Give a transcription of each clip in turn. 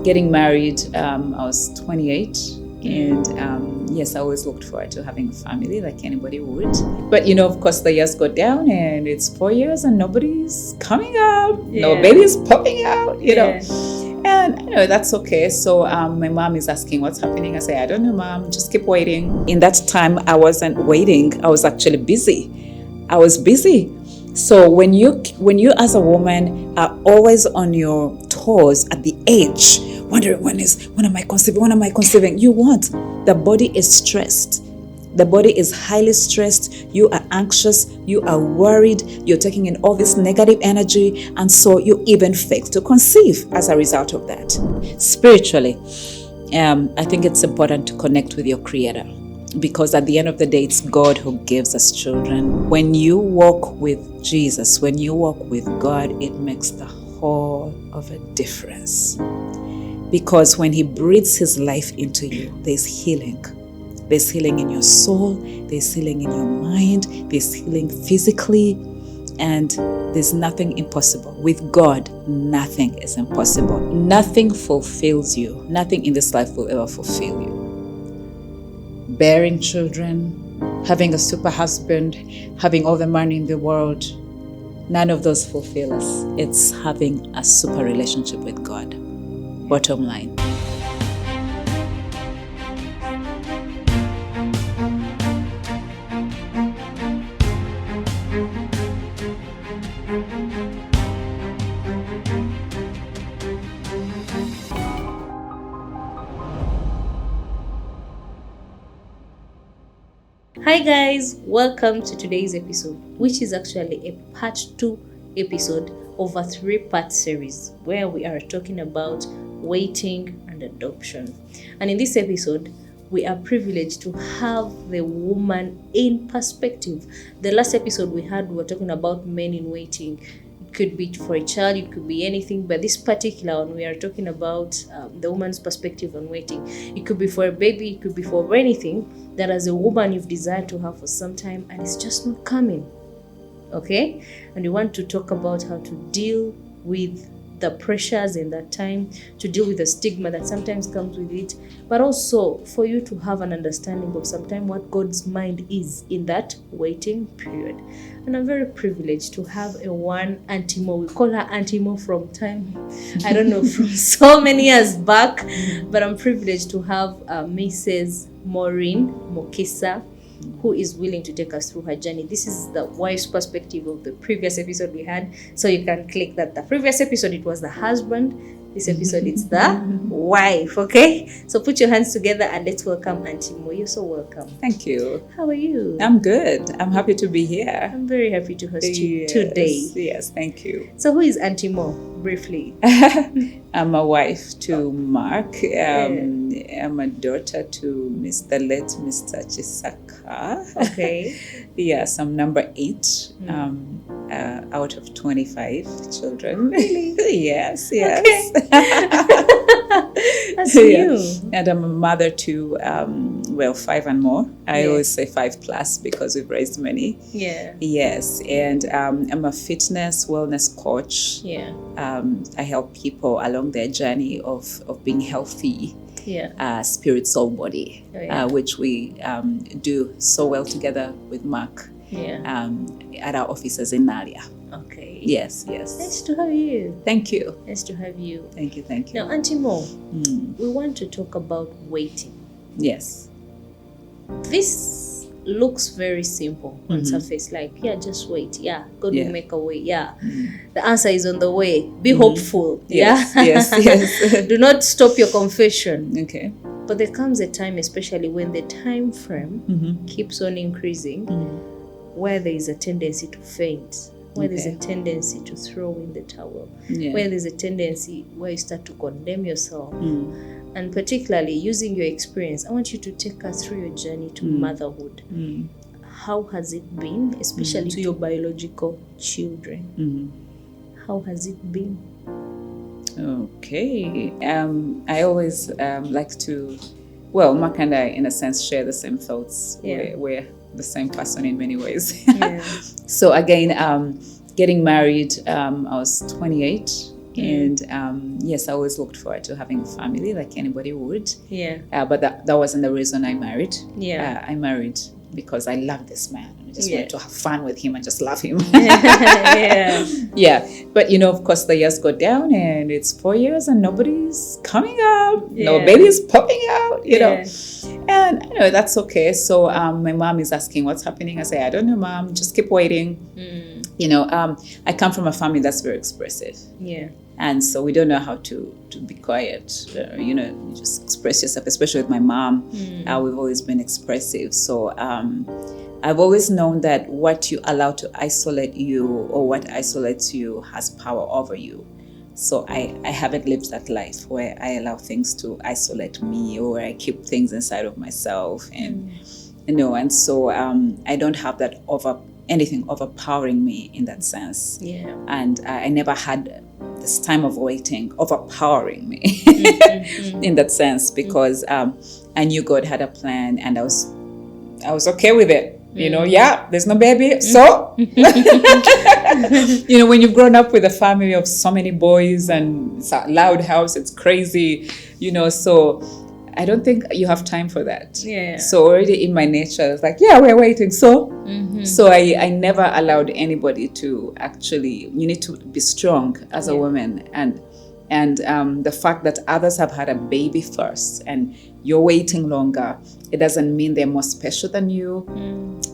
Getting married, I was 28. And yes, I always looked forward to having a family like anybody would. But, of course, the years go down and it's 4 years and nobody's coming out. No baby's popping out, you know. And, that's okay. So my mom is asking what's happening. I say, I don't know, Mom, just keep waiting. In that time, I wasn't waiting. I was actually busy. I was busy. So when you as a woman are always on your toes at the edge, wondering when am I conceiving? You won't. The body is stressed. The body is highly stressed. You are anxious. You are worried. You're taking in all this negative energy. And so you even fail to conceive as a result of that. Spiritually, I think it's important to connect with your Creator, because at the end of the day, it's God who gives us children. When you walk with Jesus, when you walk with God, it makes the whole of a difference. Because when He breathes His life into you, there's healing. There's healing in your soul, there's healing in your mind, there's healing physically, and there's nothing impossible. With God, nothing is impossible. Nothing fulfills you. Nothing in this life will ever fulfill you. Bearing children, having a super husband, having all the money in the world, none of those fulfill us. It's having a super relationship with God. Bottom line. Hi guys, welcome to today's episode, which is actually a part 2 episode of a 3-part series where we are talking about waiting and adoption. And in this episode, we are privileged to have the woman in perspective. The last episode we were talking about men in waiting. It could be for a child, it could be anything, but this particular one, we are talking about the woman's perspective on waiting. It could be for a baby, it could be for anything that as a woman you've desired to have for some time and it's just not coming. Okay? And we want to talk about how to deal with the pressures in that time, to deal with the stigma that sometimes comes with it, but also for you to have an understanding of sometimes what God's mind is in that waiting period. And I'm very privileged to have Auntie Mo. We call her Auntie Mo from time, I don't know, from so many years back, but I'm privileged to have Mrs. Maureen Mokisa, who is willing to take us through her journey. This is the wife's perspective of the previous episode we had. So you can click that. The previous episode, it was the husband. This episode, it's the wife, okay? So put your hands together and let's welcome Auntie Mo. You're so welcome. Thank you. How are you? I'm good. I'm happy to be here. I'm very happy to host you today. Yes, thank you. So who is Auntie Mo, briefly? I'm a wife to Mark. I'm a daughter to Mr. Chisaka. Okay. Yes, I'm number 8 out of 25 children. Really? Yes. Okay. That's you. And I'm a mother to, 5 and more. I always say 5+ because we've raised many. Yeah. Yes, and I'm a fitness wellness coach. Yeah. I help people along their journey of being healthy. Yeah. Spirit, soul, body, which we do so well together with Mark. Yeah. At our offices in Nalia. Okay. Yes. Nice to have you. Thank you. Nice to have you. Thank you. Now, Auntie Mo, we want to talk about waiting. Yes. This looks very simple on surface, like, just wait. Yeah, God will make a way. Yeah. The answer is on the way. Be hopeful. Yes. Yeah. Yes. Do not stop your confession. Okay. But there comes a time, especially when the time frame keeps on increasing, where there is a tendency to faint, where there's a tendency to throw in the towel, where there's a tendency where you start to condemn yourself. And particularly using your experience, I want you to take us through your journey to motherhood. How has it been, especially to your biological children? How has it been? Okay. I always like to, Mark and I, in a sense, share the same thoughts. We're the same person in many ways. So again, getting married, I was 28. And yes, I always looked forward to having a family like anybody would. Yeah. But that wasn't the reason I married. Yeah. I married because I love this man. I just wanted to have fun with him and just love him. Yeah. Yeah. But, of course, the years go down and it's 4 years and nobody's coming up. No baby's popping out, know. And, that's okay. So my mom is asking what's happening. I say, I don't know, Mom. Just keep waiting. I come from a family that's very expressive. Yeah. And so we don't know how to be quiet. You just express yourself, especially with my mom. We've always been expressive. So I've always known that what you allow to isolate you or what isolates you has power over you. So I haven't lived that life where I allow things to isolate me or I keep things inside of myself. And, and so I don't have that anything overpowering me in that sense. Yeah. And I never had this time of waiting overpowering me in that sense because I knew God had a plan and I was okay with it. There's no baby. So, when you've grown up with a family of so many boys and it's a loud house, it's crazy, so I don't think you have time for that. Yeah. So already in my nature, I was like, we're waiting. So, so I never allowed anybody to actually, you need to be strong as a woman. And the fact that others have had a baby first and you're waiting longer, it doesn't mean they're more special than you.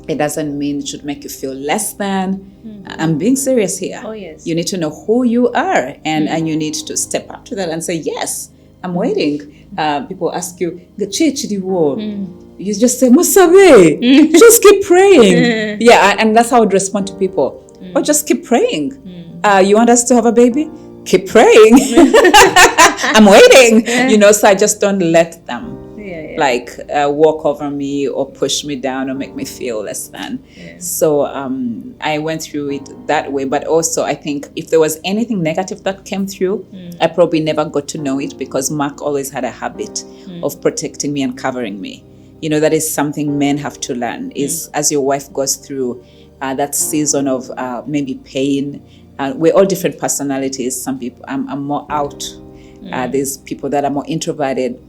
It doesn't mean it should make you feel less than. I'm being serious here. Oh, yes. You need to know who you are and you need to step up to that and say, yes, I'm waiting. People ask you, you just say, Musabe, just keep praying. Yeah, and that's how I would respond to people. Oh, just keep praying. You want us to have a baby? Keep praying. I'm waiting. So I just don't let them walk over me or push me down or make me feel less than. Yeah. So I went through it that way. But also I think if there was anything negative that came through, I probably never got to know it because Mark always had a habit of protecting me and covering me. That is something men have to learn is as your wife goes through that season of maybe pain. We're all different personalities. Some people, I'm more out. There's people that are more introverted.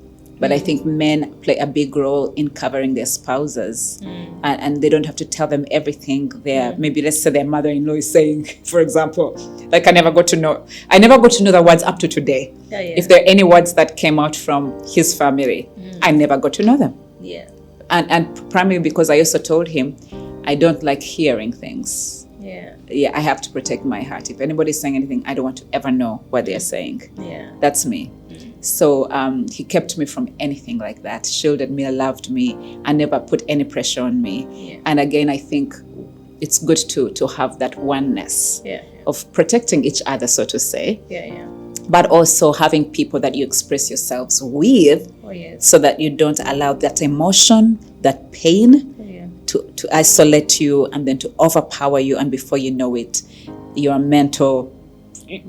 But I think men play a big role in covering their spouses. And they don't have to tell them everything maybe let's say their mother-in-law is saying, for example, like I never got to know the words up to today. If there are any words that came out from his family, I never got to know them. Yeah. And primarily because I also told him, I don't like hearing things. Yeah, I have to protect my heart. If anybody's saying anything, I don't want to ever know what they're saying. Yeah. That's me. So he kept me from anything like that, shielded me, loved me, and never put any pressure on me. Yeah. And again, I think it's good to have that oneness of protecting each other, so to say. But also having people that you express yourselves with so that you don't allow that emotion, that pain to isolate you and then to overpower you. And before you know it, you're a mental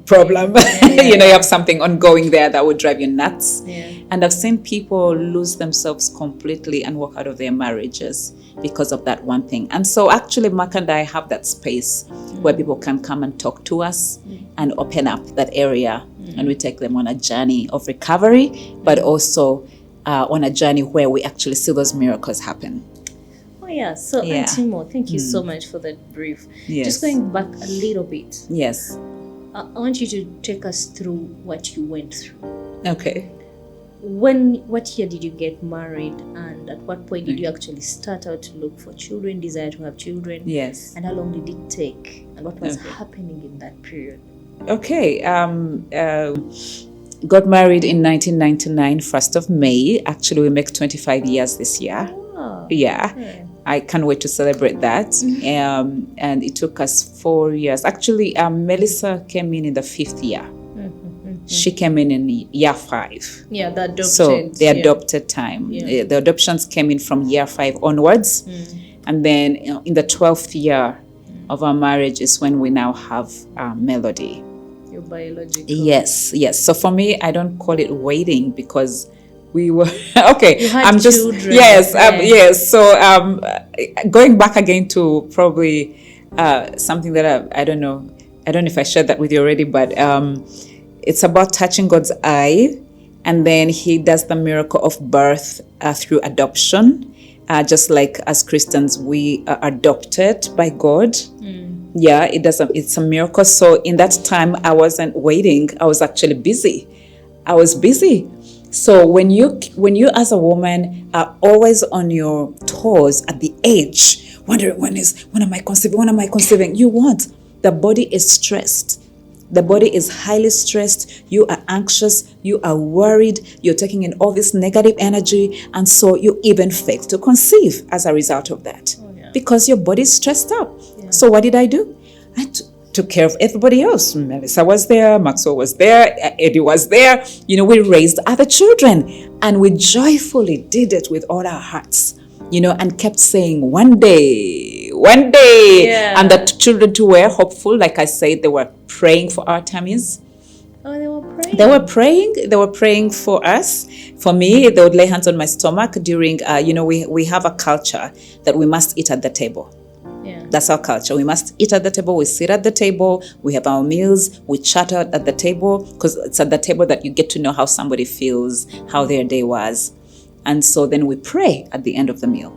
problem. You have something ongoing there that would drive you nuts. And I've seen people lose themselves completely and walk out of their marriages because of that one thing. And so actually Mark and I have that space where people can come and talk to us and open up that area, and we take them on a journey of recovery, but also on a journey where we actually see those miracles happen. So Auntie Mo, thank you so much for that brief. Just going back a little bit. Yes. I want you to take us through what you went through. Okay. What year did you get married, and at what point did you actually start out to look for children, desire to have children? Yes. And how long did it take, and what was happening in that period? Okay. Got married in 1999, 1st of May. Actually, we make 25 years this year. Oh, yeah. Okay. I can't wait to celebrate that. And it took us 4 years. Actually, Melissa came in the 5th year. She came in year 5. Yeah, the adopted. So the adopted time. Yeah. The adoptions came in from year 5 onwards. And then in the 12th year of our marriage is when we now have Melody. Your biological. Yes. So for me, I don't call it waiting because we were okay. You had children. Yes. So going back again to probably something that I don't know if I shared that with you already, but It's about touching God's eye, and then he does the miracle of birth through adoption. Just like as Christians, we are adopted by God. Yeah, it's a miracle. So in that time, I wasn't waiting. I was actually busy. I was busy. So when you as a woman are always on your toes at the edge, wondering when am I conceiving? You won't. The body is stressed. The body is highly stressed. You are anxious. You are worried. You're taking in all this negative energy. And so you even fail to conceive as a result of that. Because your body is stressed up. Yeah. So what did I do? I took care of everybody else. Melissa was there. Maxwell was there. Eddie was there. We raised other children. And we joyfully did it with all our hearts. And kept saying, one day. Yeah. And the children too were hopeful. Like I said, they were praying for our tummies. Oh, they were praying. They were praying for us. For me, they would lay hands on my stomach during, we have a culture that we must eat at the table. Yeah. That's our culture. We must eat at the table. We sit at the table. We have our meals. We chat out at the table, because it's at the table that you get to know how somebody feels, how their day was. And so then we pray at the end of the meal.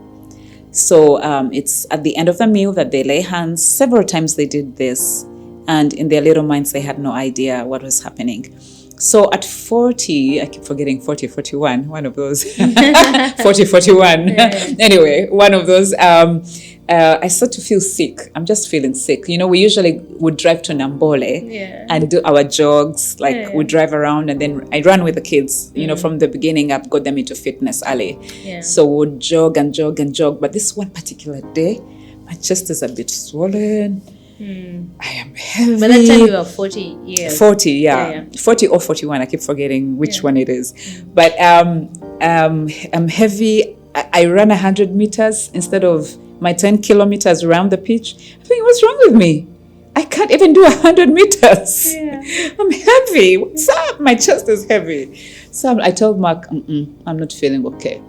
So it's at the end of the meal that they lay hands. Several times they did this. And in their little minds, they had no idea what was happening. So at 40, I keep forgetting 40, 41, one of those. 40, 41. Yeah. Anyway, one of those. I start to feel sick. I'm just feeling sick. We usually would drive to Nambole and do our jogs. We drive around, and then I run with the kids. From the beginning, I've got them into fitness early. Yeah. So we'll jog and jog and jog. But this one particular day, my chest is a bit swollen. I am heavy. By that time you were 40 years. 40, yeah. 40 or 41. I keep forgetting which one it is. But I'm heavy. I ran 100 meters instead of my 10 kilometers around the pitch. I think, what's wrong with me? I can't even do 100 meters. Yeah. I'm heavy. What's up? My chest is heavy. So I told Mark, I'm not feeling okay.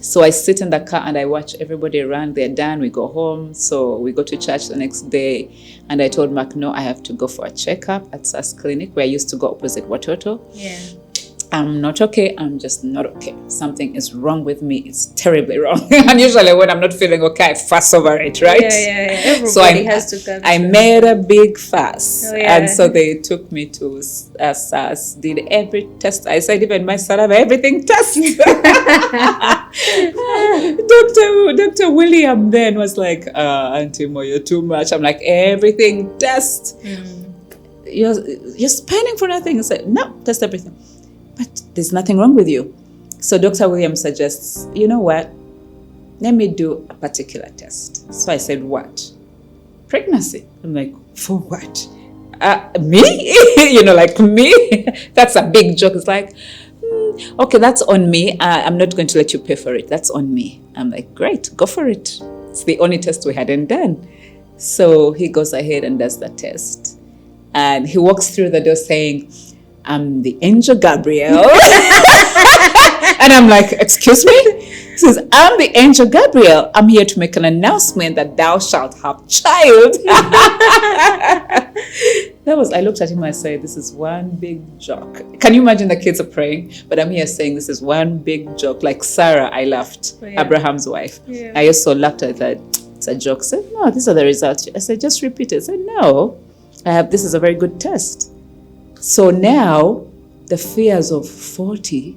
So I sit in the car and I watch everybody run. They're done. We go home. So we go to church the next day. And I told Mark, no, I have to go for a checkup at SAS Clinic, where I used to go opposite Watoto. Yeah. I'm not okay. I'm just not okay. Something is wrong with me. It's terribly wrong. And usually when I'm not feeling okay, I fuss over it, right? Yeah. Everybody has to come. I made a big fuss. And so they took me to SAS, did every test. I said, even my saliva, everything test. Dr. William then was like, Auntie Mo, you're too much. I'm like, everything test. You're spending for nothing. I said, no, test everything. But there's nothing wrong with you. So Dr. Williams suggests, you know what? Let me do a particular test. So I said, what? Pregnancy. I'm like, for what? Me? Like me? That's a big joke. It's like, okay, that's on me. I'm not going to let you pay for it. That's on me. I'm like, great, go for it. It's the only test we hadn't done. So he goes ahead and does the test. And he walks through the door saying, I'm the angel Gabriel. And I'm like, excuse me? He says, I'm the angel Gabriel. I'm here to make an announcement that thou shalt have child. I looked at him and I said, this is one big joke. Can you imagine the kids are praying? But I'm here saying this is one big joke. Like Sarah, I laughed. Oh, yeah. Abraham's wife. Yeah. I also laughed at that. It's a joke. I said, no, these are the results. I said, just repeat it. I said, no, this is a very good test. So now, the fears of 40,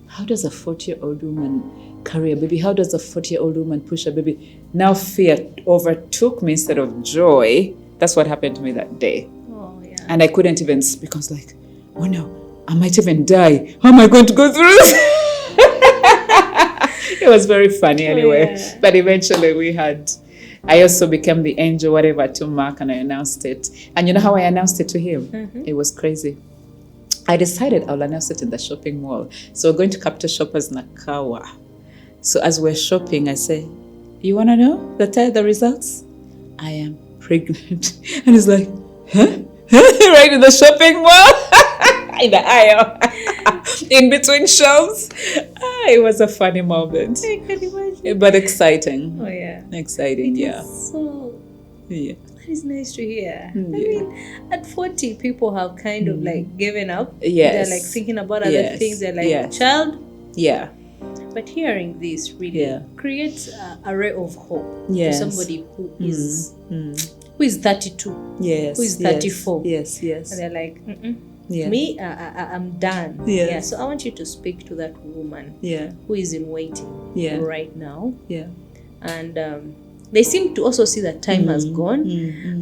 how does a 40-year-old woman carry a baby? How does a 40-year-old woman push a baby? Now fear overtook me instead of joy. That's what happened to me that day. Oh, yeah. And I couldn't even speak. I was like, oh no, I might even die. How am I going to go through this? It was very funny anyway. Oh, yeah. But eventually I also became the angel, whatever, to Mark, and I announced it. And you know how I announced it to him? Mm-hmm. It was crazy. I decided I'll announce it in the shopping mall. So we're going to Capital Shoppers Nakawa. So as we're shopping, I say, you want to know the results? I am pregnant. And he's like, huh? Right in the shopping mall? In the aisle. In between shelves. It was a funny moment. I can imagine. But exciting. Oh, yeah. Exciting, yeah. So, yeah. That is nice to hear. I mean, at 40, people have kind of like given up. Yes. They're like thinking about other things. They're like, child. Yeah. But hearing this really creates a ray of hope to somebody who is 32, yes, who is 34. Yes. And they're like, me, I'm done. Yes. Yeah. So I want you to speak to that woman who is in waiting right now. Yeah. And they seem to also see that time has gone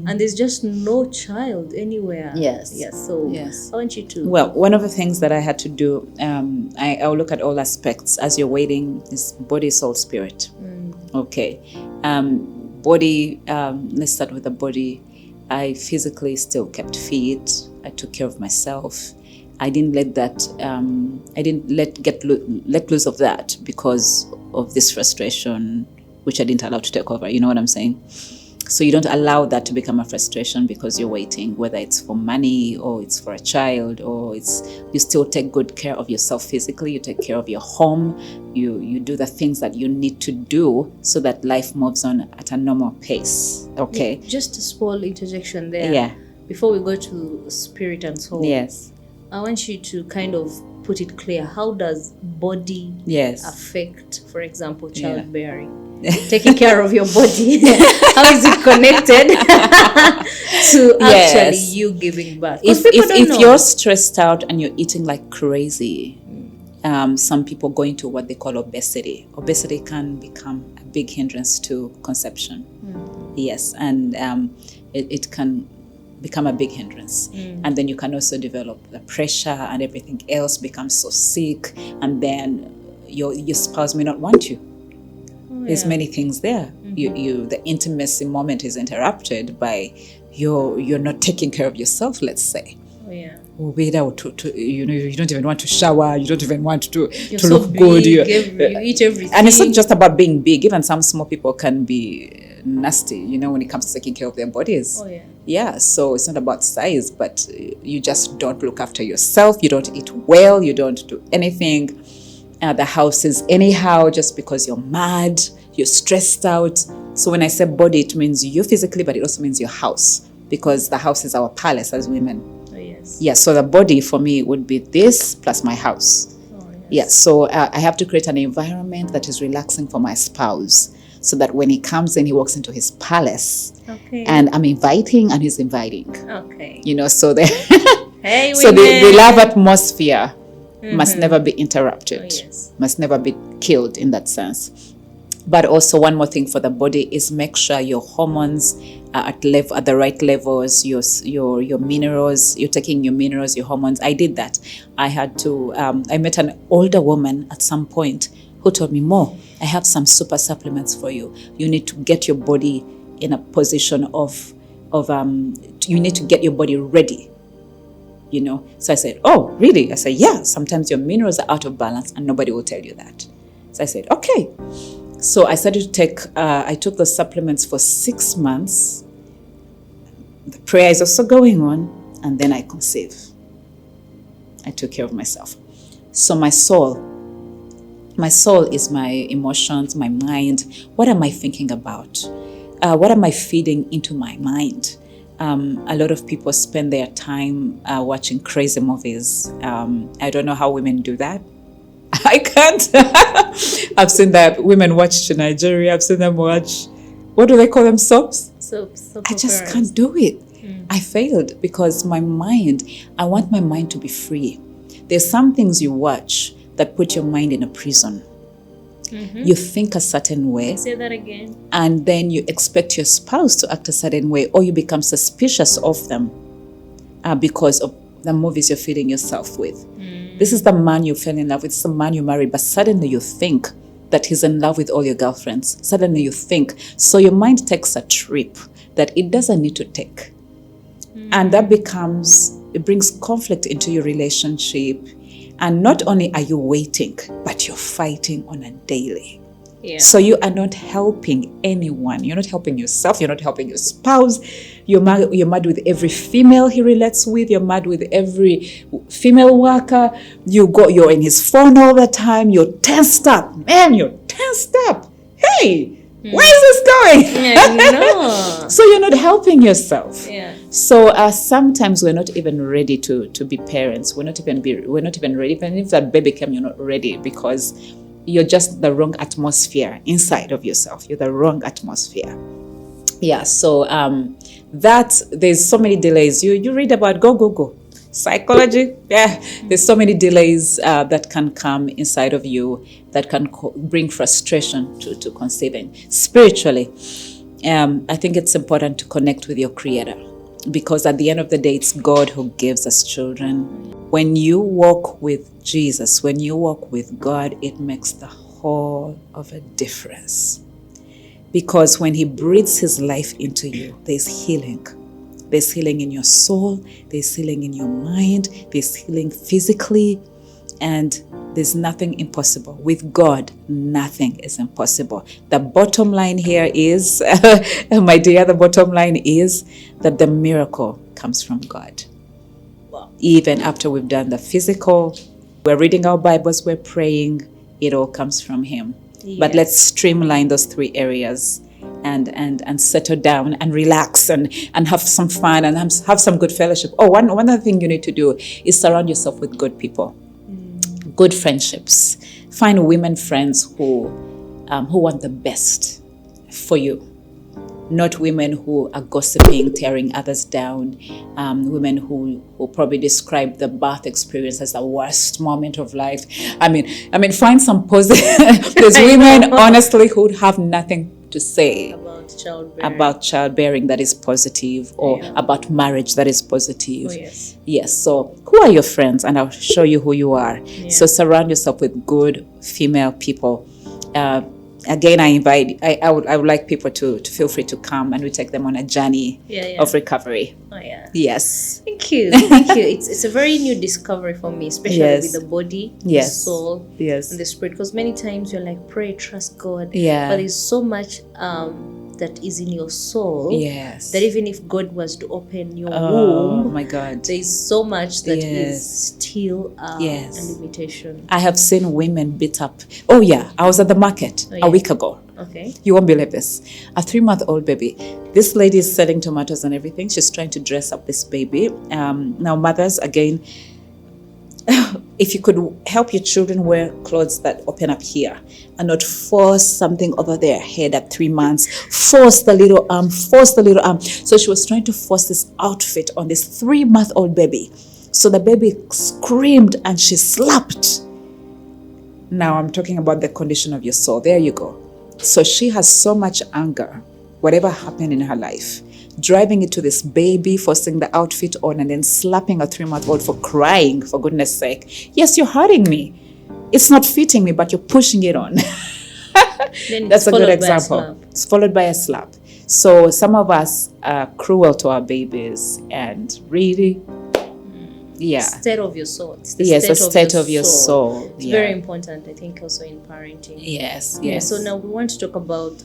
and there's just no child anywhere. Yes. So I want you to... Well, one of the things that I had to do, I'll look at all aspects as you're waiting, is body, soul, spirit. Okay. Body, let's start with the body. I physically still kept fit. I took care of myself. I didn't let that, I didn't let loose of that because of this frustration, which I didn't allow to take over. You know what I'm saying? So you don't allow that to become a frustration because you're waiting, whether it's for money or it's for a child, or you still take good care of yourself physically. You take care of your home. You do the things that you need to do so that life moves on at a normal pace. Okay. Yeah, just a small interjection there. Yeah. Before we go to spirit and soul. Yes. I want you to kind of put it clear. How does body affect, for example, childbearing? Taking care of your body. How is it connected to actually you giving birth? If you're stressed out and you're eating like crazy, some people go into what they call obesity. Obesity can become a big hindrance to conception. Yes, and it can become a big hindrance. And then you can also develop the pressure and everything else becomes so sick, and then your spouse may not want you. There's many things there. The intimacy moment is interrupted by you're not taking care of yourself, let's say. You don't even want to shower, you don't even want to look good. You eat everything. And it's not just about being big. Even some small people can be nasty, when it comes to taking care of their bodies. So it's not about size, but you just don't look after yourself. You don't eat well, you don't do anything. The house is anyhow just because you're mad, you're stressed out. So when I say body, it means you physically, but it also means your house, because the house is our palace as women. So the body for me would be this plus my house. So I have to create an environment that is relaxing for my spouse, so that when he comes in, he walks into his palace, and I'm inviting and he's inviting. So the love atmosphere must never be interrupted, must never be killed in that sense. But also one more thing for the body is make sure your hormones are at the right levels, your minerals, you're taking your minerals, your hormones. I did that. I had to, I met an older woman at some point who told me, Mo, I have some super supplements for you. You need to get your body in a position of you need to get your body ready. So I said, oh, really? I said, yeah, sometimes your minerals are out of balance and nobody will tell you that. So I said, okay. So I started to take, I took the supplements for 6 months. The prayer is also going on, and then I conceive. I took care of myself. So my soul is my emotions, my mind. What am I thinking about? What am I feeding into my mind? A lot of people spend their time watching crazy movies. I don't know how women do that. I can't. I've seen that women watch in Nigeria. I've seen them watch, what do they call them, soaps? Soap I just can't do it. I failed because I want my mind to be free. There's some things you watch that put your mind in a prison. You think a certain way. Say that again. And then you expect your spouse to act a certain way, or you become suspicious of them because of the movies you're feeding yourself with. This is the man you fell in love with, it's the man you married, but suddenly you think that he's in love with all your girlfriends. Suddenly you think. So your mind takes a trip that it doesn't need to take. And that it brings conflict into your relationship. And not only are you waiting, but you're fighting on a daily. So you are not helping anyone. You're not helping yourself. You're not helping your spouse. You're mad with every female he relates with. You're mad with every female worker. You're in his phone all the time. You're tensed up. Man, you're tensed up. Hey, Where is this going? Yeah, no. So you're not helping yourself. Yeah. So sometimes we're not even ready to be parents. We're not even ready. Even if that baby came, you're not ready because you're just the wrong atmosphere inside of yourself. You're the wrong atmosphere. Yeah. So that there's so many delays. You read about go. Psychology, yeah. There's so many delays that can come inside of you that can bring frustration to conceiving. Spiritually, I think it's important to connect with your Creator because at the end of the day, it's God who gives us children. When you walk with Jesus, when you walk with God, it makes the whole of a difference. Because when He breathes His life into you, there's healing. There's healing in your soul, there's healing in your mind, there's healing physically, and there's nothing impossible. With God, nothing is impossible. The bottom line here is, my dear, the bottom line is that the miracle comes from God. Wow. Even after we've done the physical, we're reading our Bibles, we're praying, it all comes from Him. Yes. But let's streamline those three areas and settle down and relax and have some fun and have some good fellowship. Oh, one other thing you need to do is surround yourself with good people, good friendships. Find women friends who want the best for you, not women who are gossiping, tearing others down, women who probably describe the birth experience as the worst moment of life. I mean, find some positive. There's women, honestly, who have nothing to say about childbearing that is positive, or about marriage that is positive. Oh, yes. Yes. So who are your friends? And I'll show you who you are. Yeah. So surround yourself with good female people. Again, I would like people to feel free to come and we take them on a journey of recovery. Oh yeah. Yes. Thank you. It's a very new discovery for me, especially with the body, the soul, and the spirit. Because many times you're like, pray, trust God. Yeah. But there's so much that is in your soul. Yes. That even if God was to open your womb, oh my God, there's so much that is still a limitation. I have seen women beat up. Oh yeah, I was at the market a week ago. Okay. You won't believe this. A 3-month-old baby. This lady is selling tomatoes and everything. She's trying to dress up this baby. Now mothers, again, if you could help your children wear clothes that open up here and not force something over their head at 3 months, force the little arm. So she was trying to force this outfit on this 3-month-old baby. So the baby screamed and she slapped. Now I'm talking about the condition of your soul. There you go. So she has so much anger, whatever happened in her life, driving it to this baby, forcing the outfit on, and then slapping a 3-month-old for crying, for goodness sake. Yes, you're hurting me. It's not fitting me, but you're pushing it on. That's a good example. It's followed by a slap. So some of us are cruel to our babies and really... State of your soul. It's the state of your soul. It's very important, I think, also in parenting. Yes. So now we want to talk about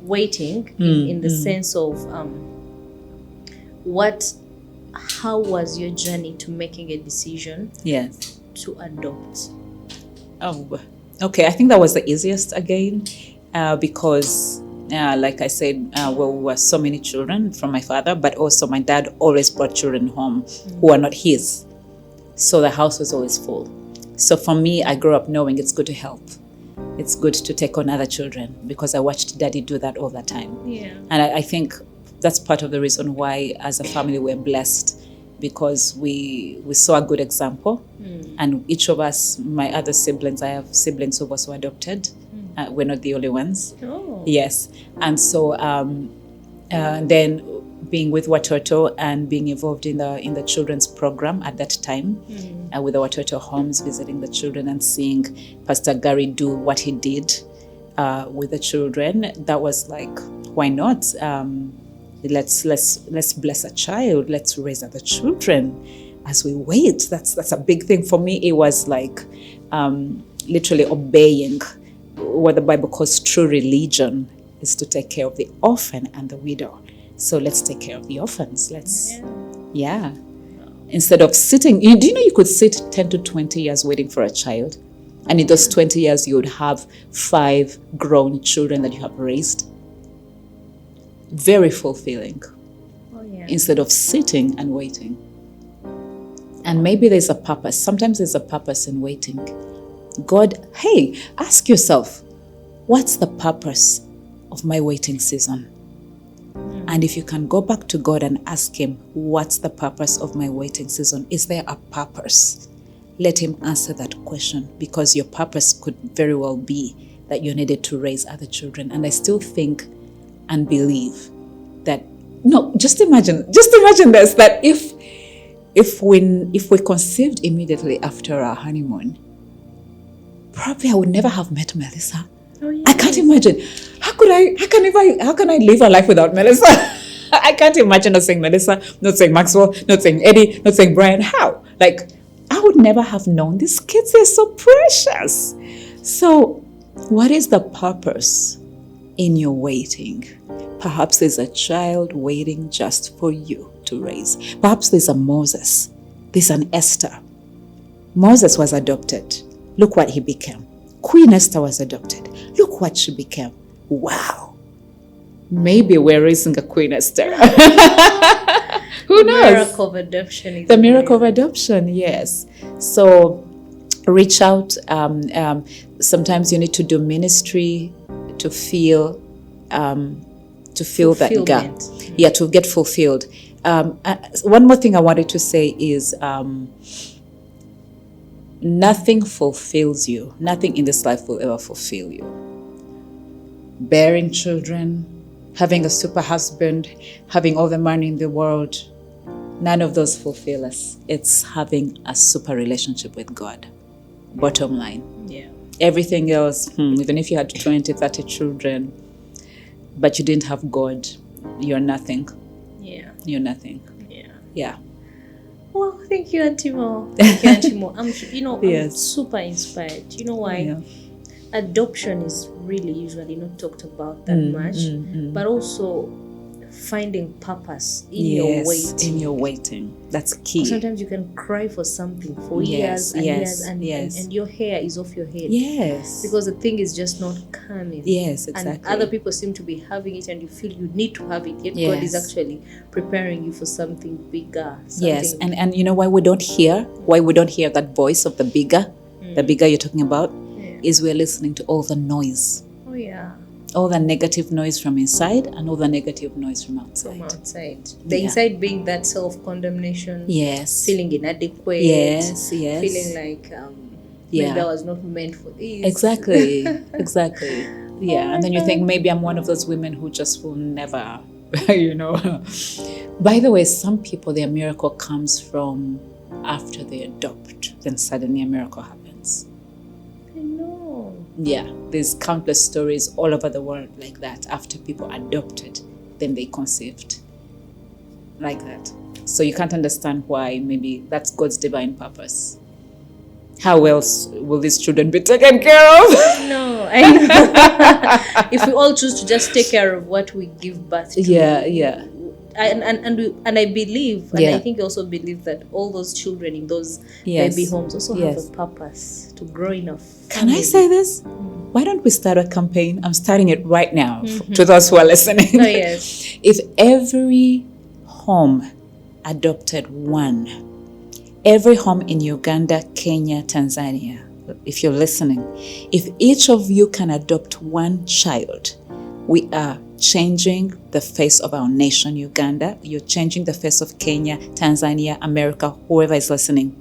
waiting in the sense of how was your journey to making a decision to adopt? Oh, okay. I think that was the easiest again because like I said, we were so many children from my father, but also my dad always brought children home who are not his. So the house was always full. So for me, I grew up knowing it's good to help. It's good to take on other children because I watched daddy do that all the time. Yeah. And I think that's part of the reason why as a family we're blessed, because we saw a good example. And each of us, my other siblings, I have siblings who also adopted. We're not the only ones. Oh. Yes. And so then being with Watoto and being involved in the children's program at that time with the Watoto homes, visiting the children and seeing Pastor Gary do what he did with the children, that was like, why not? Let's bless a child. Let's raise other children as we wait. That's a big thing for me. It was like literally obeying what the Bible calls true religion is to take care of the orphan and the widow. So let's take care of the orphans. Instead of sitting, do you know you could sit 10 to 20 years waiting for a child? And in those 20 years, you would have 5 grown children that you have raised. Very fulfilling. Oh, yeah. Instead of sitting and waiting. And maybe there's a purpose. Sometimes there's a purpose in waiting. God, hey, ask yourself, what's the purpose of my waiting season? And if you can go back to God and ask him, what's the purpose of my waiting season? Is there a purpose? Let him answer that question, because your purpose could very well be that you needed to raise other children. And I still think and believe that, no, just imagine this, that if we conceived immediately after our honeymoon, probably I would never have met Melissa. Oh, yes. I can't imagine. How can I live a life without Melissa? I can't imagine not saying Melissa, not saying Maxwell, not saying Eddie, not saying Brian. How? Like, I would never have known these kids. They're so precious. So, what is the purpose in your waiting? Perhaps there's a child waiting just for you to raise. Perhaps there's a Moses. There's an Esther. Moses was adopted. Look what he became. Queen Esther was adopted. Look what she became. Wow. Maybe we're raising a Queen Esther. Who knows? The miracle of adoption. The miracle of adoption, yes. So reach out. Sometimes you need to do ministry to feel that gap. Yeah, to get fulfilled. One more thing I wanted to say is nothing fulfills you. Nothing in this life will ever fulfill you. Bearing children, having a super husband, having all the money in the world, none of those fulfill us. It's having a super relationship with God. Bottom line. Yeah. Everything else, even if you had 20, 30 children, but you didn't have God, you're nothing. Yeah. You're nothing. Yeah. Yeah. Well, thank you, Auntie Mo. Thank you, Auntie Mo. I'm Yes. super inspired. You know why? Yeah. Adoption is really usually not talked about that much, but also finding purpose in your waiting. In your waiting. That's key. Sometimes you can cry for something for years and years, and your hair is off your head. Yes. Because the thing is just not coming. Yes, exactly. And other people seem to be having it, and you feel you need to have it. Yet Yes. God is actually preparing you for something bigger. Yes, and you know why we don't hear that voice of the bigger you're talking about, is we're listening to all the noise. Oh yeah. All the negative noise from inside and all the negative noise from outside. The inside being that self-condemnation. Yes. Feeling inadequate. Yes. Feeling like maybe I was not meant for this. Exactly. Yeah. And then you think, maybe I'm one of those women who just will never, By the way, some people, their miracle comes from after they adopt. Then suddenly a miracle happens. I know. Yeah, there's countless stories all over the world like that. After people adopted, then they conceived. Like that. So you can't understand why. Maybe that's God's divine purpose. How else will these children be taken care of? No, I know. If we all choose to just take care of what we give birth to. Yeah. And I believe, and I think I also believe that all those children in those baby homes also have a purpose to grow enough. Can I say this? Why don't we start a campaign? I'm starting it right now to those who are listening. Oh, yes. If every home adopted one, every home in Uganda, Kenya, Tanzania, if you're listening, if each of you can adopt one child, we are changing the face of our nation, Uganda. You're changing the face of Kenya, Tanzania, America, whoever is listening.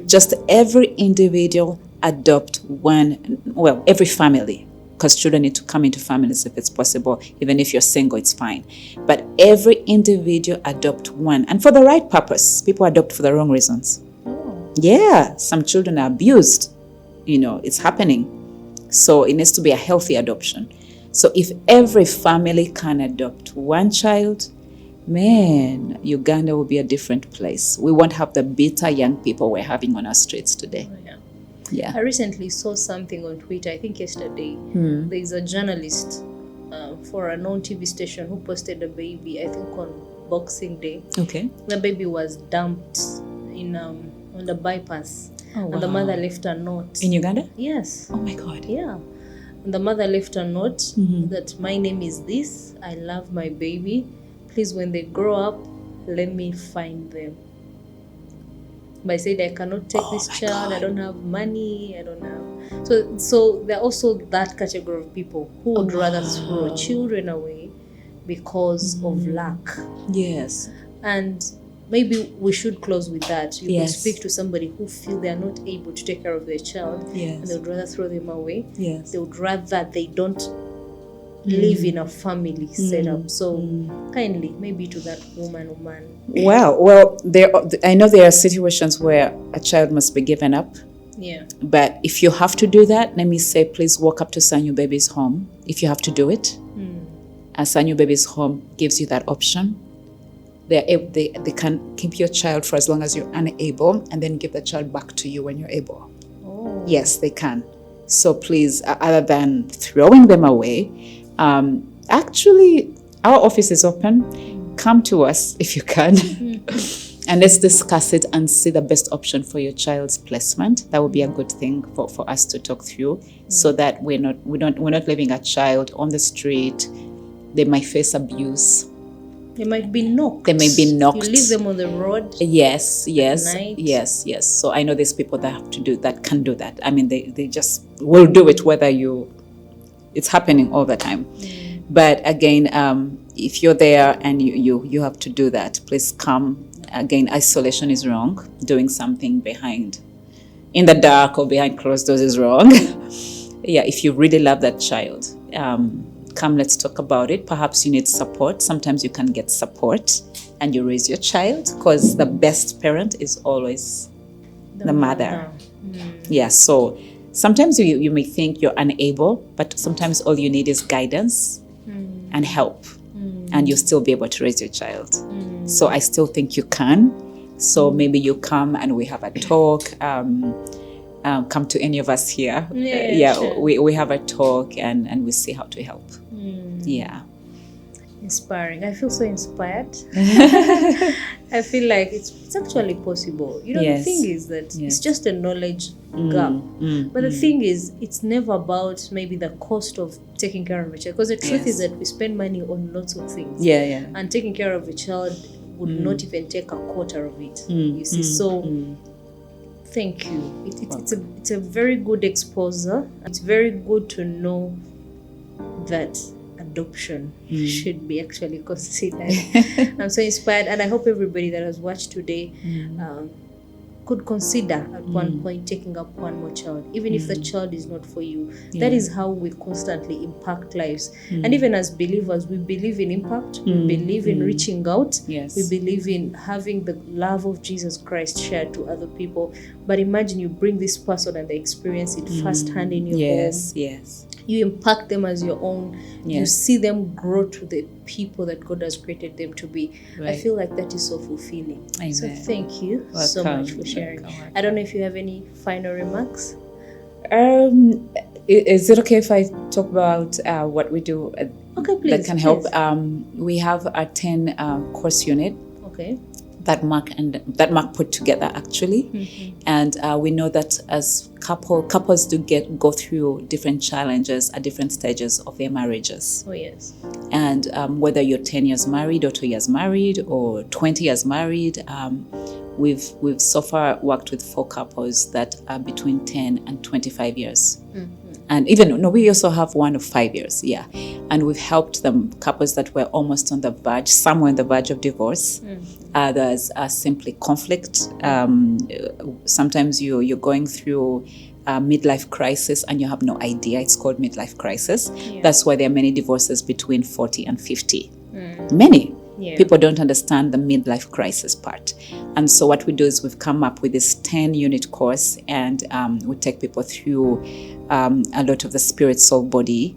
Just every individual adopt one, every family, because children need to come into families if it's possible. Even if you're single, it's fine. But every individual adopt one. And for the right purpose. People adopt for the wrong reasons. Oh. Yeah, some children are abused. It's happening. So it needs to be a healthy adoption. So if every family can adopt one child, man, Uganda will be a different place. We won't have the bitter young people we're having on our streets today. Oh, yeah. Yeah. I recently saw something on Twitter, I think yesterday. There's a journalist for a known TV station who posted a baby, I think on Boxing Day. Okay. The baby was dumped on the bypass. And the mother left a note. In Uganda? Yes. Oh my God. Yeah. And the mother left a note Mm-hmm. that my name is this. I love my baby. Please, when they grow up, let me find them. But I said, I cannot take this child. God. I don't have money. I don't have. So there are also that category of people who would rather throw children away because of lack. Yes. And maybe we should close with that. You Yes. could speak to somebody who feel they are not able to take care of their child, Yes. and they would rather throw them away. Yes. They would rather they don't live in a family setup. So kindly, maybe to that woman or man. Well, I know there are situations where a child must be given up. Yeah. But if you have to do that, let me say, please walk up to Sanyu Baby's home. If you have to do it, and Sanyu Baby's home gives you that option. They can keep your child for as long as you're unable, and then give the child back to you when you're able. Oh. Yes, they can. So please, other than throwing them away, actually, our office is open. Come to us if you can, and let's discuss it and see the best option for your child's placement. That would be a good thing for us to talk through, so that we're not leaving a child on the street. They might face abuse. They might be knocked. You leave them on the road. Yes. Night. Yes. So I know there's people that can do that. I mean, they just will do it whether it's happening all the time. But again, if you're there and you have to do that, please come. Again, isolation is wrong. Doing something in the dark or behind closed doors is wrong. Yeah, if you really love that child, come, let's talk about it. Perhaps you need support. Sometimes you can get support and you raise your child, because the best parent is always the mother. Yeah, so sometimes you may think you're unable, but sometimes all you need is guidance and help, and you'll still be able to raise your child. So I still think you can. So maybe you come and we have a talk. Come to any of us here. Sure. We have a talk and we see how to help. Yeah. Inspiring. I feel so inspired. I feel like it's actually possible. You know, Yes. the thing is that Yes. it's just a knowledge gap. But the thing is, it's never about maybe the cost of taking care of a child. Because the truth is that we spend money on lots of things. Yeah. And taking care of a child would not even take a quarter of it. You see, so thank you. It's a very good exposure. It's very good to know that adoption should be actually considered. I'm so inspired, and I hope everybody that has watched today could consider at one point taking up one more child, even if the child is not for you. That is how we constantly impact lives. And even as believers, we believe in impact, we believe in reaching out, Yes. we believe in having the love of Jesus Christ shared to other people. But imagine you bring this person and they experience it firsthand in your home. Yes. You impact them as your own. You Yes. see them grow to the people that God has created them to be. I Right. feel like that is so fulfilling. Amen. So thank you so Welcome. much for sharing. Welcome. I don't know if you have any final remarks. Is it okay if I talk about what we do Okay, please. that can help? please. We have a 10 course unit Okay. that Mark put together actually, and we know that as couples do go through different challenges at different stages of their marriages. Oh yes. And whether you're 10 years married or 2 years married or 20 years married, we've so far worked with 4 couples that are between 10 and 25 years. And we also have one of 5 years, and we've helped them, couples that were almost on the verge, some were on the verge of divorce, others are simply conflict. Sometimes you're going through a midlife crisis and you have no idea. It's called midlife crisis. That's why there are many divorces between 40 and 50. Many. People don't understand the midlife crisis part. And so what we do is we've come up with this 10-unit course, and we take people through a lot of the spirit, soul, body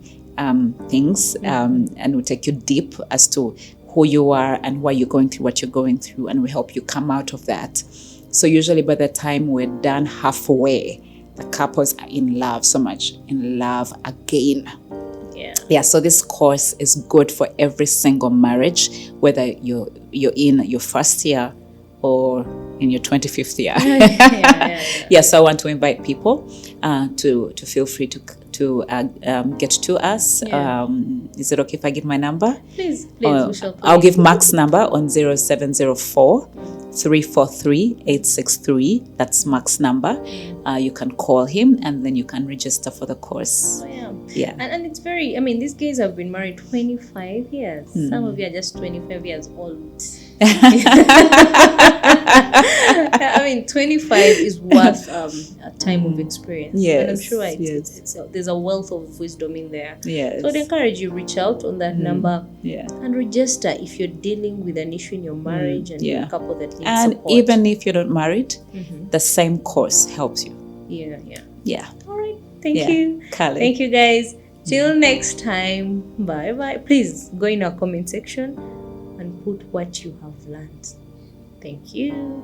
things, and we take you deep as to who you are and why you're going through what you're going through, and we help you come out of that. So usually by the time we're done halfway, the couples are in love, so much in love again. So this course is good for every single marriage, whether you're in your first year or in your 25th year. Yeah. Yes, I want to invite people to feel free to get to us. Yeah. Is it okay if I give my number? Please, we shall I'll give Mark's number on 0704 343 863. That's Mark's number. You can call him and then you can register for the course. Oh, yeah. Yeah. And it's very, these guys have been married 25 years. Some of you are just 25 years old. 25 is worth a time of experience. Yes, and I'm sure there's a wealth of wisdom in there. Yes. So I'd encourage you, reach out on that number and register if you're dealing with an issue in your marriage and you're a couple that needs and support. even if you're not married, the same course helps you. Yeah. All right. Thank you. Kali. Thank you, guys. Till next time. Bye. Please go in our comment section and put what you have learned. Thank you.